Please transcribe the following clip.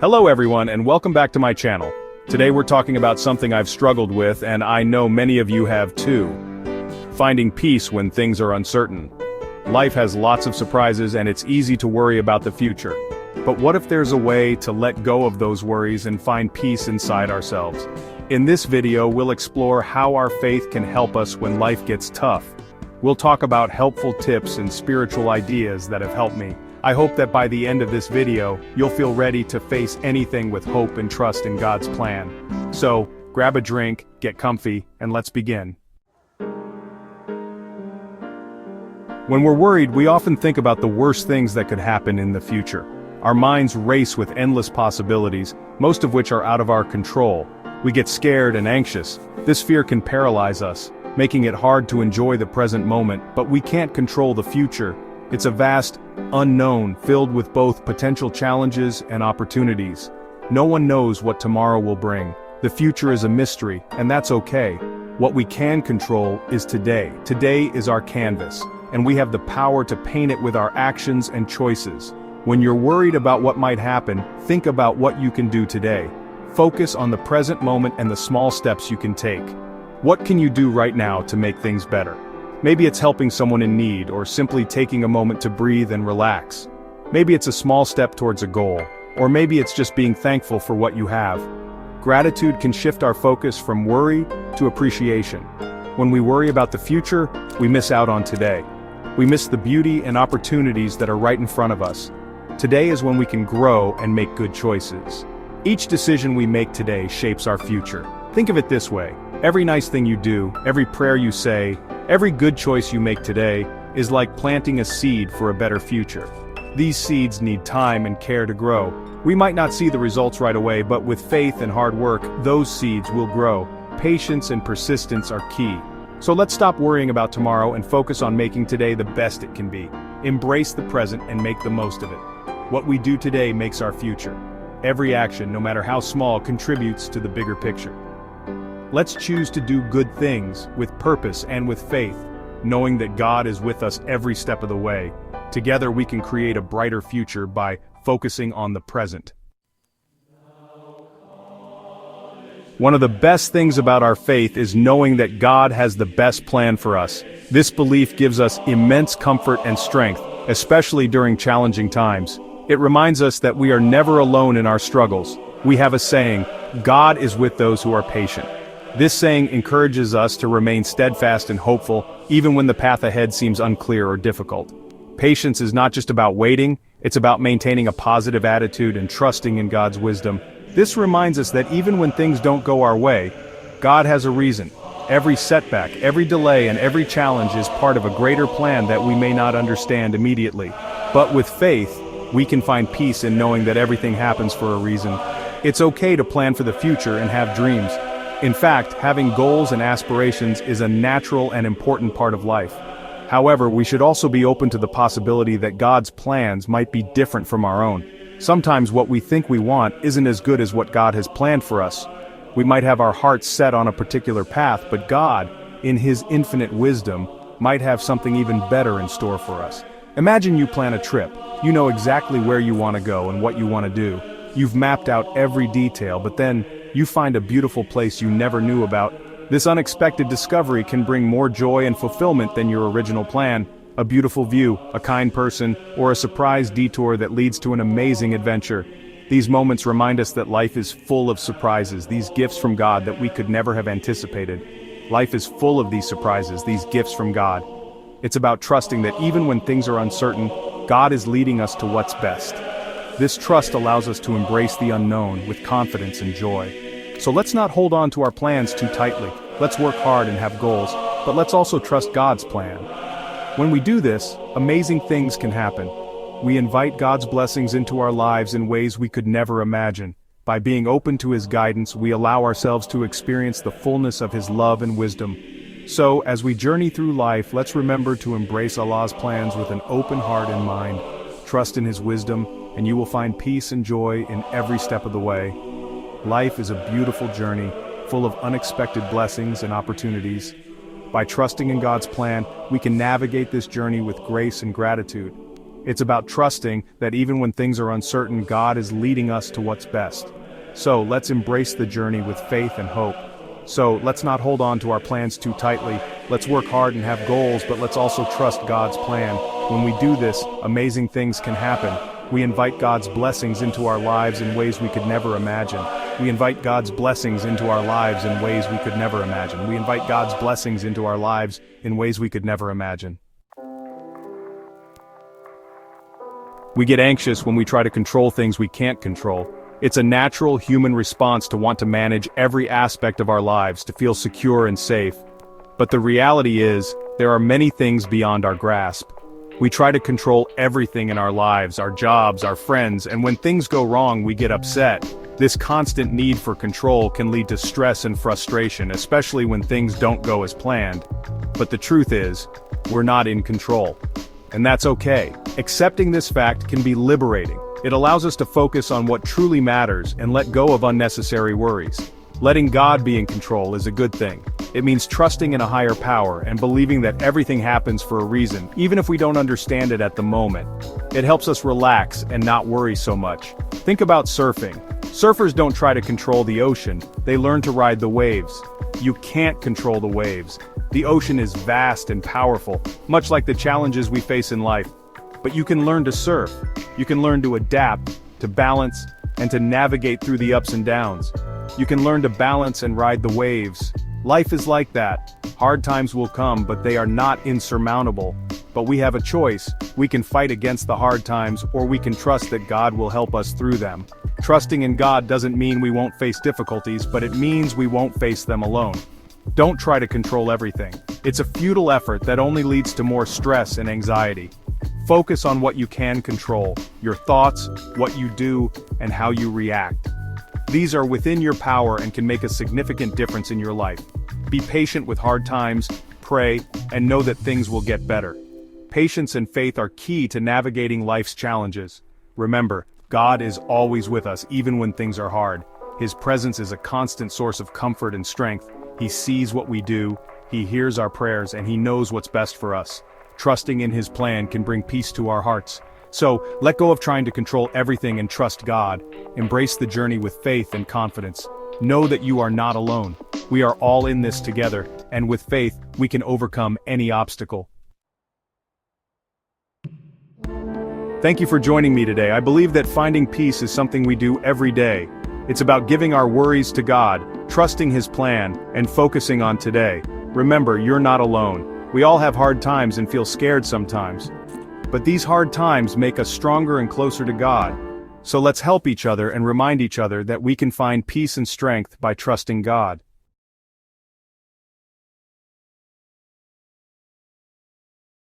Hello everyone and welcome back to my channel. Today we're talking about something I've struggled with and I know many of you have too. Finding peace when things are uncertain. Life has lots of surprises and it's easy to worry about the future. But what if there's a way to let go of those worries and find peace inside ourselves? In this video we'll explore how our faith can help us when life gets tough. We'll talk about helpful tips and spiritual ideas that have helped me. I hope that by the end of this video, you'll feel ready to face anything with hope and trust in God's plan. So, grab a drink, get comfy, and let's begin. When we're worried, we often think about the worst things that could happen in the future. Our minds race with endless possibilities, most of which are out of our control. We get scared and anxious. This fear can paralyze us, making it hard to enjoy the present moment, but we can't control the future. It's a vast unknown filled with both potential challenges and opportunities. No one knows what tomorrow will bring. The future is a mystery, and that's okay. What we can control is today. Today is our canvas, and we have the power to paint it with our actions and choices. When you're worried about what might happen, think about what you can do today. Focus on the present moment and the small steps you can take. What can you do right now to make things better? Maybe it's helping someone in need or simply taking a moment to breathe and relax. Maybe it's a small step towards a goal, or maybe it's just being thankful for what you have. Gratitude can shift our focus from worry to appreciation. When we worry about the future, we miss out on today. We miss the beauty and opportunities that are right in front of us. Today is when we can grow and make good choices. Each decision we make today shapes our future. Think of it this way. Every nice thing you do, every prayer you say, every good choice you make today is like planting a seed for a better future. These seeds need time and care to grow. We might not see the results right away, but with faith and hard work, those seeds will grow. Patience and persistence are key. So let's stop worrying about tomorrow and focus on making today the best it can be. Embrace the present and make the most of it. What we do today makes our future. Every action, no matter how small, contributes to the bigger picture. Let's choose to do good things with purpose and with faith, knowing that God is with us every step of the way. Together we can create a brighter future by focusing on the present. One of the best things about our faith is knowing that God has the best plan for us. This belief gives us immense comfort and strength, especially during challenging times. It reminds us that we are never alone in our struggles. We have a saying, God is with those who are patient. This saying encourages us to remain steadfast and hopeful, even when the path ahead seems unclear or difficult. Patience is not just about waiting, it's about maintaining a positive attitude and trusting in God's wisdom. This reminds us that even when things don't go our way, God has a reason. Every setback, every delay, and every challenge is part of a greater plan that we may not understand immediately. But with faith, we can find peace in knowing that everything happens for a reason. It's okay to plan for the future and have dreams. In fact, having goals and aspirations is a natural and important part of life. However, we should also be open to the possibility that God's plans might be different from our own. Sometimes what we think we want isn't as good as what God has planned for us. We might have our hearts set on a particular path, but God, in His infinite wisdom, might have something even better in store for us. Imagine you plan a trip. You know exactly where you want to go and what you want to do. You've mapped out every detail, but then you find a beautiful place you never knew about. This unexpected discovery can bring more joy and fulfillment than your original plan. A beautiful view, a kind person, or a surprise detour that leads to an amazing adventure. These moments remind us that life is full of surprises, these gifts from God that we could never have anticipated. Life is full of these surprises, these gifts from God. It's about trusting that even when things are uncertain, God is leading us to what's best. This trust allows us to embrace the unknown with confidence and joy. So let's not hold on to our plans too tightly. Let's work hard and have goals, but let's also trust God's plan. When we do this, amazing things can happen. We invite God's blessings into our lives in ways we could never imagine. By being open to His guidance, we allow ourselves to experience the fullness of His love and wisdom. So, as we journey through life, let's remember to embrace Allah's plans with an open heart and mind. Trust in His wisdom, and you will find peace and joy in every step of the way. Life is a beautiful journey, full of unexpected blessings and opportunities. By trusting in God's plan, we can navigate this journey with grace and gratitude. It's about trusting that even when things are uncertain, God is leading us to what's best. So let's embrace the journey with faith and hope. So let's not hold on to our plans too tightly. Let's work hard and have goals, but let's also trust God's plan. When we do this, amazing things can happen. We invite God's blessings into our lives in ways we could never imagine. We invite God's blessings into our lives in ways we could never imagine. We invite God's blessings into our lives in ways we could never imagine. We get anxious when we try to control things we can't control. It's a natural human response to want to manage every aspect of our lives, to feel secure and safe. But the reality is, there are many things beyond our grasp. We try to control everything in our lives, our jobs, our friends, and when things go wrong, we get upset. This constant need for control can lead to stress and frustration, especially when things don't go as planned. But the truth is, we're not in control. And that's okay. Accepting this fact can be liberating. It allows us to focus on what truly matters and let go of unnecessary worries. Letting God be in control is a good thing. It means trusting in a higher power and believing that everything happens for a reason, even if we don't understand it at the moment. It helps us relax and not worry so much. Think about surfing. Surfers don't try to control the ocean, they learn to ride the waves. You can't control the waves. The ocean is vast and powerful, much like the challenges we face in life. But you can learn to surf. You can learn to adapt, to balance, and to navigate through the ups and downs. You can learn to balance and ride the waves. Life is like that. Hard times will come, but they are not insurmountable. But we have a choice. We can fight against the hard times, or we can trust that God will help us through them. Trusting in God doesn't mean we won't face difficulties, but it means we won't face them alone. Don't try to control everything. It's a futile effort that only leads to more stress and anxiety. Focus on what you can control, your thoughts, what you do, and how you react. These are within your power and can make a significant difference in your life. Be patient with hard times, pray, and know that things will get better. Patience and faith are key to navigating life's challenges. Remember, God is always with us even when things are hard. His presence is a constant source of comfort and strength. He sees what we do, He hears our prayers, and He knows what's best for us. Trusting in His plan can bring peace to our hearts. So, let go of trying to control everything and trust God. Embrace the journey with faith and confidence. Know that you are not alone. We are all in this together, and with faith, we can overcome any obstacle. Thank you for joining me today. I believe that finding peace is something we do every day. It's about giving our worries to God, trusting His plan, and focusing on today. Remember, you're not alone. We all have hard times and feel scared sometimes. But these hard times make us stronger and closer to God. So let's help each other and remind each other that we can find peace and strength by trusting God.